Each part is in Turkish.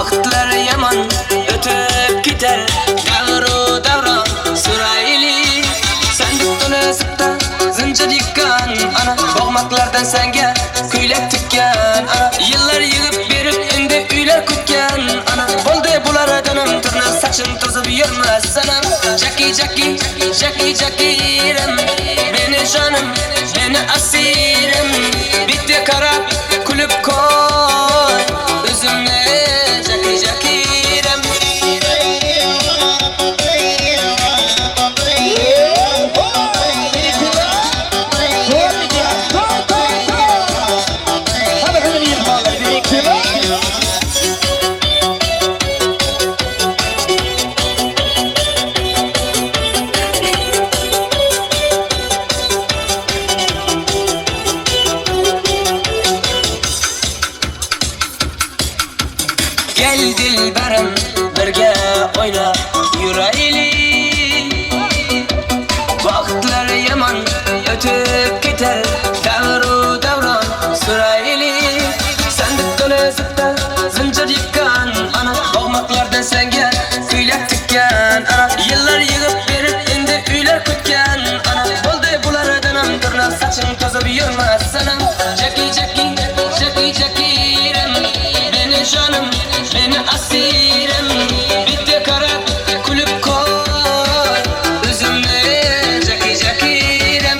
Vaqtlar yomon o'tib ketar, davru davron surayli. Sandiq to'la zibda zinjir yikkan, ana bog'moqlardan senga ko'ylak tikkan, ana yillar yig'ib berib endi uylar kutgan, ana bo'ldi bular adanam turna sachim to'zib yurmas sanam. Jackie Jackie Jackie Jackie'm, beni jonim, beni asirim, bitti qarab kulib koy o'zimni. Jackie Jackie'm, gel dilberim birga o'ynab yuraylik. Vaqtlar yomon o'tib ketar, davru davron suraylik. Sandiq to'la zibda zinjir yikkan, ana bog'moqlardan senga ko'ylak tikkan, ana yillar yig'ib berib endi uylar kutgan, ana bo'ldi bulardan ham turna sachim to'zib yurmas sanam. Jackie Jackie Jackie Jackie'm, beni jonim, beni asirim, bitti qarab kulib koy o'zimni. Jackie Jackie'm,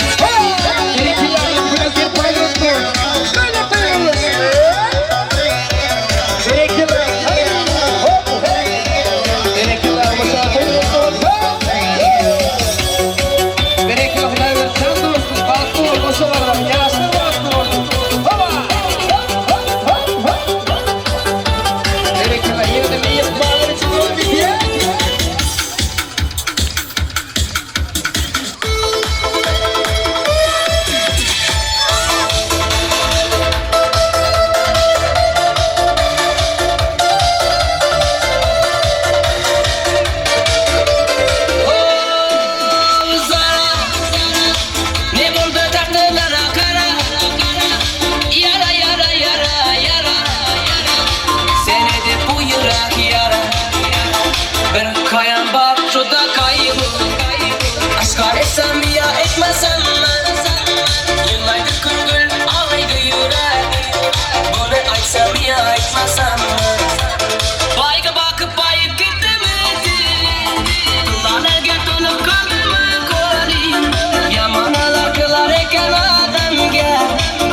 bayga bakıp bayıp gittim kulağlarga to'lib qoldimi qo'ling. Yamonalar qilar ekan odamga,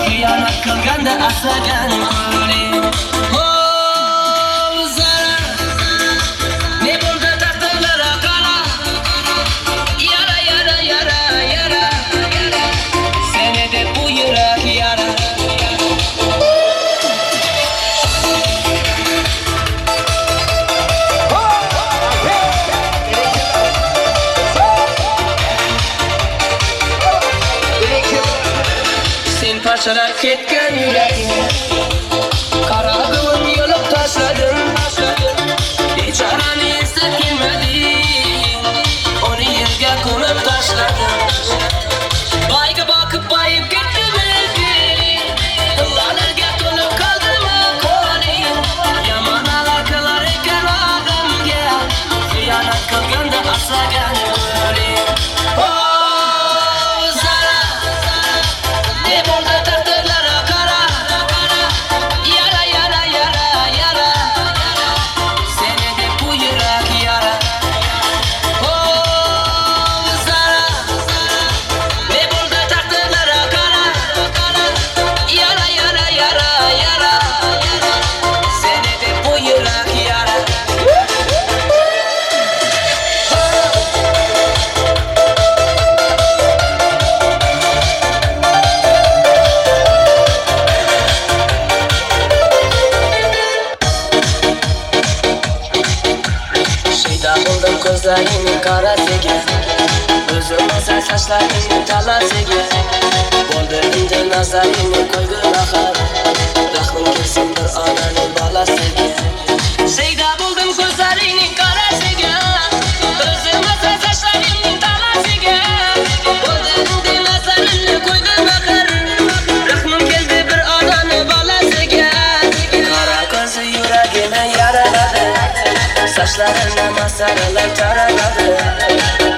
xiyonat qilganda aslagan qo'ling. Ne bo'ldi taqdirlar qara, yara yara yara yara, seni deb bu yurak yara. Parçalar ketken yüreğime, kara kılın yolup taşladım. Biçarani istek gelmedi, onu yerge konup taşladım. Bayga bakıp bayıp gittim kulağlarga to'lib qoldimi qo'ling. Yamonalar qilar ekan odamga, xiyonat qilganda aslagan qo'ling. Ko'zlaringning qarasiga, o'zimizga sochlaringning talasiga, bo'ldi endi nazaringni qo'ygin axir, rahming kelsin bir onaning bolasiga. Seyda bo'ldim ko'zlaringning qarasiga, o'zimizga sochlaringning talasiga, bo'ldi endi nazaringni qo'ygin axir, rahming keldi bir onaning bolasiga. Qara ko'zi yuragini yaraladi. Sochlarimda masalalar taraladi.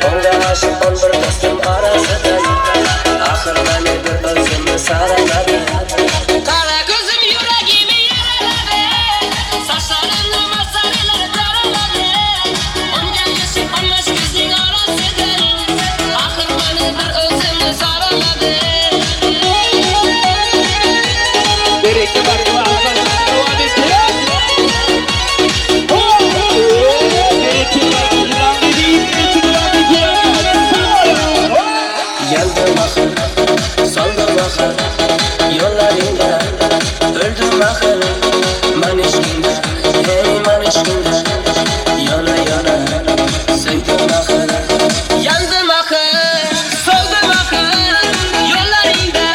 Unga aşık 11 do'stim orasidan axir meni bir o'zimni saraladi. Qara ko'zim yuragimni yaraladi. Sochlarimda masalalar taraladi. Unga aşık 15 ko'zning orasidan axir meni bir o'zimni saraladi. Birikki barva yandım axir, soldim axir, yo'llaringda o'ldim axir, man ishqingda, hey man ishqingda, yana yana sevdim axir. Yandim axir, soldim axir, yo'llaringda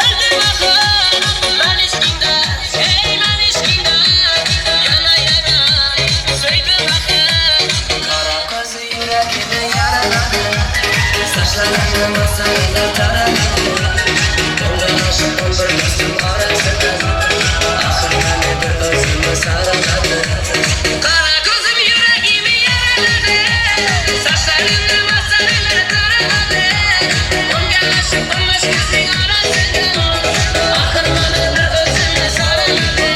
o'ldim axir, man ishqingda, hey man ishqingda, yana yana sevdim axir. Qara ko'zi yuragimni yaraladi. Sochlarimda masalalar taraladi. Unga aşık 11 do'stim orasidan axir meni bir o'zimni saraladi. Qara ko'zim yuragimni yaraladi. Sochlarimda masalalar taraladi. Unga aşık 15 ko'zning orasidan axir meni bir o'zimni saraladi.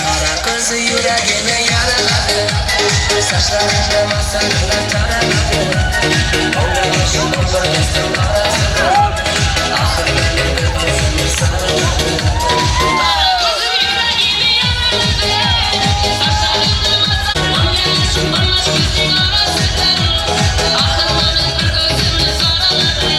Qara ko'zi yuragimni yaraladi. Sochlarimda masalalar taraladi. Unga aşık 11 do'stim orasidan axir meni bir o'zimni saraladi. Qara ko'zim yuragimni yaraladi. Sochlarimda masalalar taraladi. Unga aşık 15 ko'zning orasidan axir meni bir o'zimni saraladi.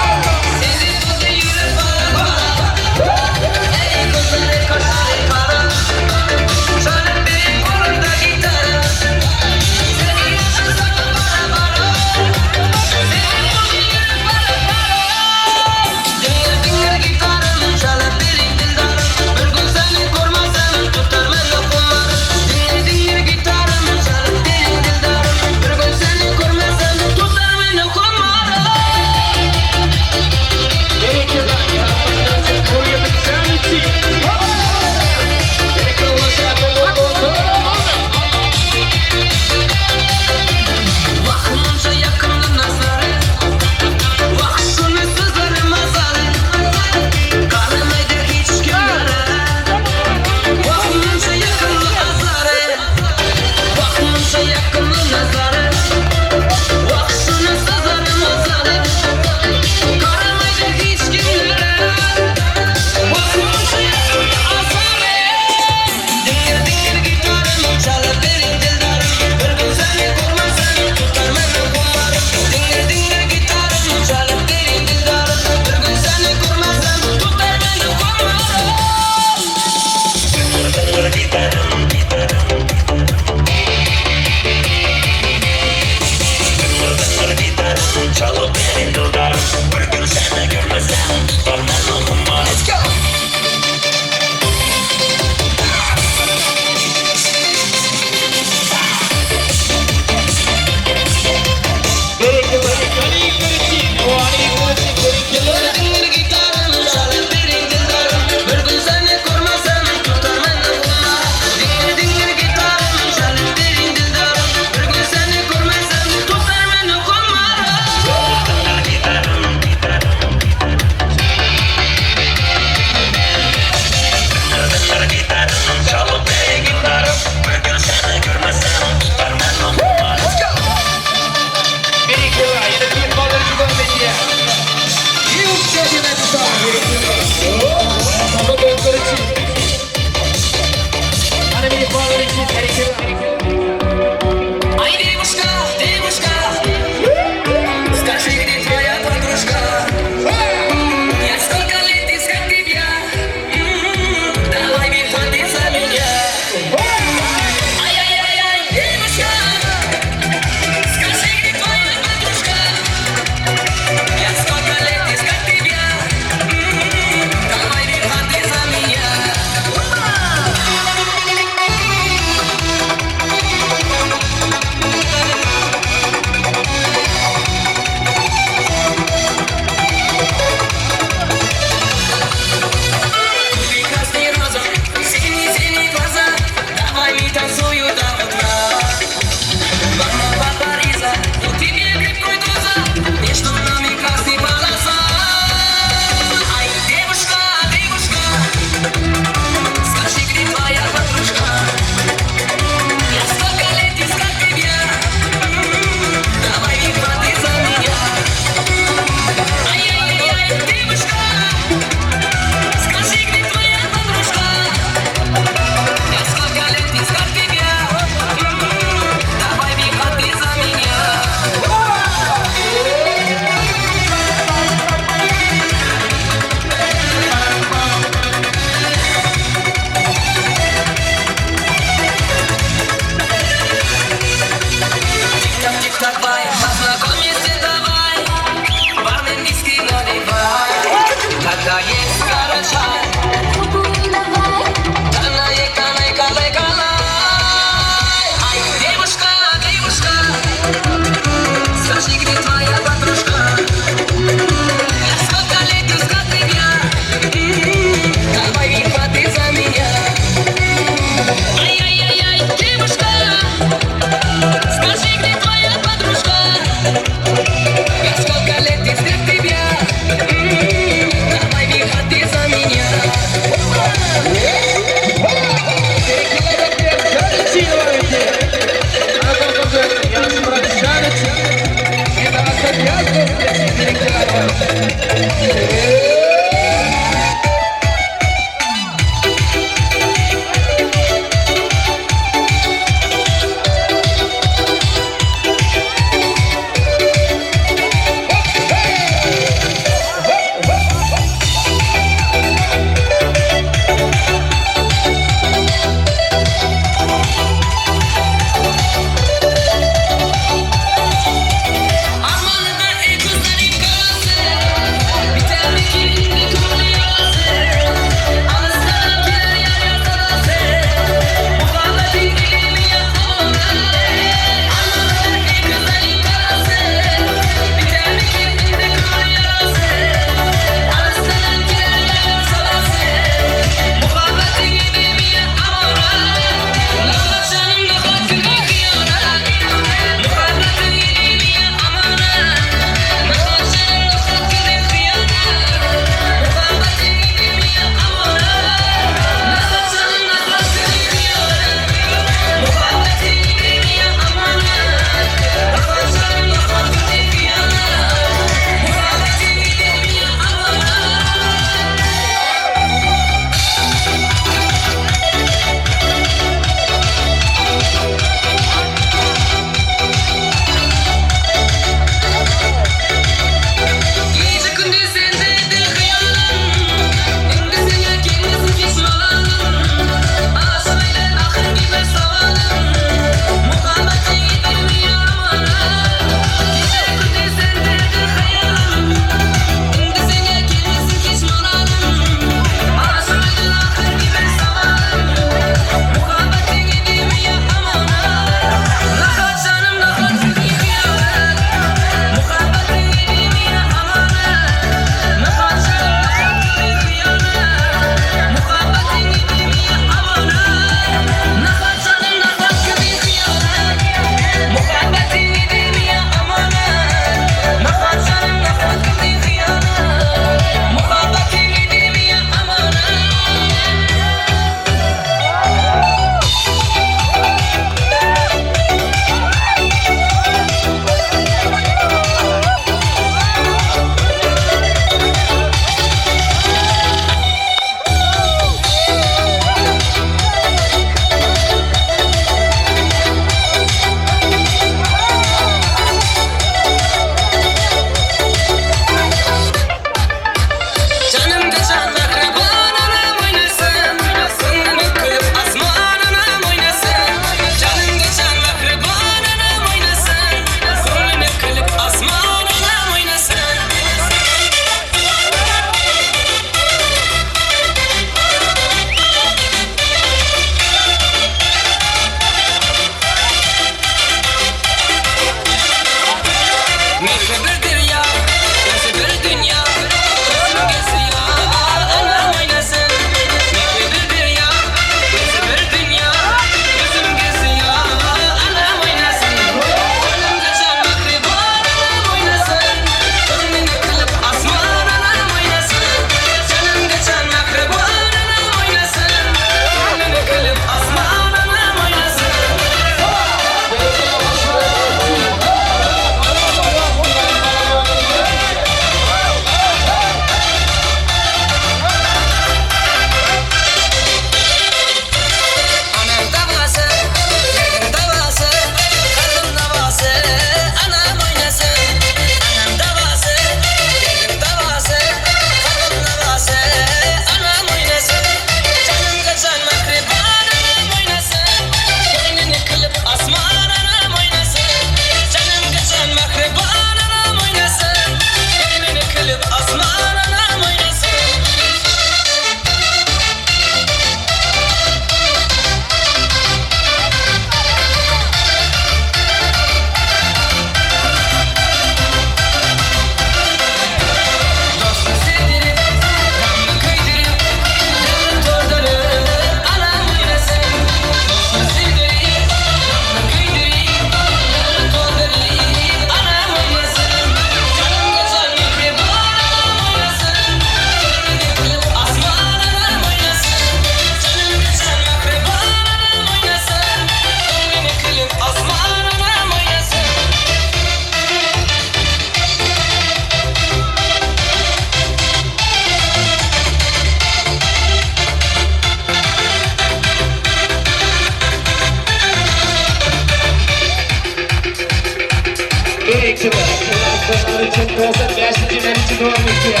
için olsa 5. ben için olmuş ya.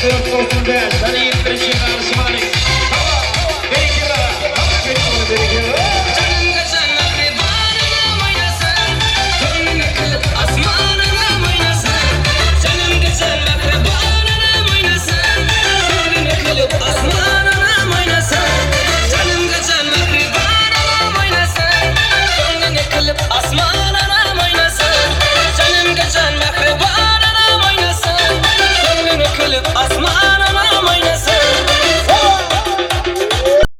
495, sana 70